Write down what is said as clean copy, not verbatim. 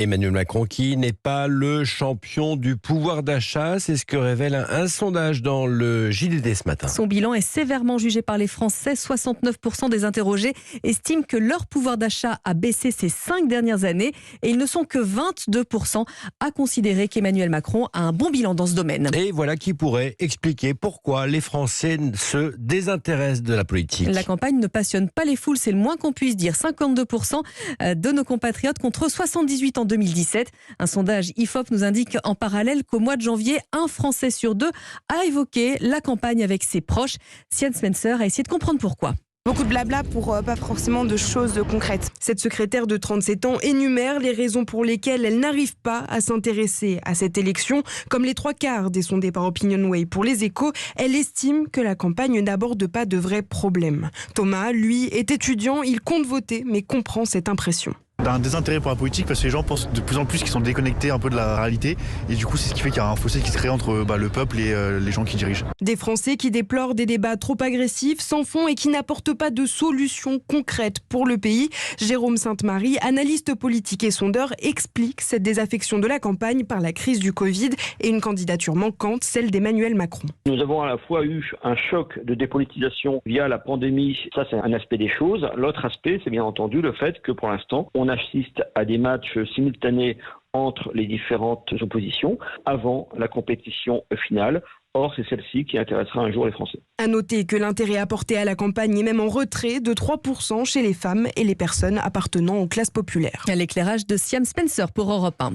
Emmanuel Macron qui n'est pas le champion du pouvoir d'achat, c'est ce que révèle un sondage dans le JDD ce matin. Son bilan est sévèrement jugé par les Français. 69% des interrogés estiment que leur pouvoir d'achat a baissé ces 5 dernières années et ils ne sont que 22% à considérer qu'Emmanuel Macron a un bon bilan dans ce domaine. Et voilà qui pourrait expliquer pourquoi les Français se désintéressent de la politique. La campagne ne passionne pas les foules, c'est le moins qu'on puisse dire. 52% de nos compatriotes contre 78% en 2017. Un sondage IFOP nous indique en parallèle qu'au mois de janvier, un Français sur 2 a évoqué la campagne avec ses proches. Sian Spencer a essayé de comprendre pourquoi. Beaucoup de blabla pour pas forcément de choses concrètes. Cette secrétaire de 37 ans énumère les raisons pour lesquelles elle n'arrive pas à s'intéresser à cette élection. Comme les 3/4 des sondés par Opinionway pour les Échos, elle estime que la campagne n'aborde pas de vrais problèmes. Thomas, lui, est étudiant, il compte voter mais comprend cette impression. Un désintérêt pour la politique parce que les gens pensent de plus en plus qu'ils sont déconnectés un peu de la réalité et du coup c'est ce qui fait qu'il y a un fossé qui se crée entre le peuple et les gens qui dirigent. Des Français qui déplorent des débats trop agressifs, sans fond et qui n'apportent pas de solutions concrètes pour le pays. Jérôme Sainte-Marie, analyste politique et sondeur, explique cette désaffection de la campagne par la crise du Covid et une candidature manquante, celle d'Emmanuel Macron. Nous avons à la fois eu un choc de dépolitisation via la pandémie, ça c'est un aspect des choses. L'autre aspect, c'est bien entendu le fait que pour l'instant, on assiste à des matchs simultanés entre les différentes oppositions avant la compétition finale. Or, c'est celle-ci qui intéressera un jour les Français. À noter que l'intérêt apporté à la campagne est même en retrait de 3% chez les femmes et les personnes appartenant aux classes populaires. L'éclairage de Siam Spencer pour Europe 1.